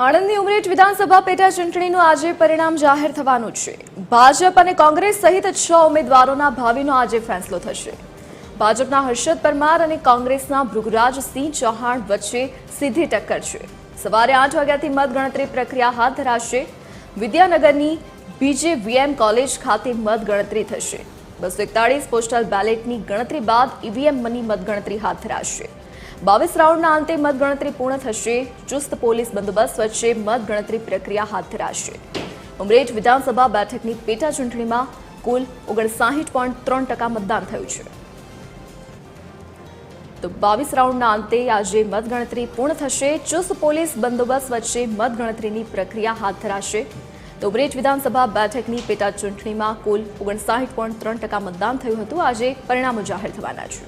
આણંદની ઉમરેઠ વિધાનસભા પેટા ચૂંટણીનું આજે પરિણામ જાહેર થવાનું છે। ભાજપ અને કોંગ્રેસ સહિત 6 ઉમેદવારોના ભાવિનો આજે ફેસલો થશે। ભાજપના હર્ષદ પરમાર અને કોંગ્રેસના ભૃગરાજસિંહ ચૌહાણ વચ્ચે સીધી ટક્કર છે। સવારે 8 વાગ્યાથી મતગણતરી પ્રક્રિયા હાથ ધરાશે। વિદ્યાનગરની બીજેવીએમ કોલેજ ખાતે મતગણતરી થશે। 241 પોસ્ટલ બેલેટની ગણતરી બાદ ઈવીએમ મની મતગણતરી હાથ ધરાશે। 22 રાઉન્ડના અંતે મતગણતરી પૂર્ણ થશે। ચુસ્ત પોલીસ બંદોબસ્ત વચ્ચે મતગણતરી પ્રક્રિયા હાથ ધરાશે। ઉમરેઠ વિધાનસભા બેઠકની પેટા ચૂંટણીમાં કુલ 59.3% મતદાન થયું છે। તો 22 રાઉન્ડના અંતે આજે મતગણતરી પૂર્ણ થશે। ચુસ્ત પોલીસ બંદોબસ્ત વચ્ચે મતગણતરીની પ્રક્રિયા હાથ ધરાશે। તો ઉમરેઠ વિધાનસભા બેઠકની પેટા ચૂંટણીમાં કુલ 59.3% મતદાન થયું હતું। આજે પરિણામો જાહેર થવાના છે।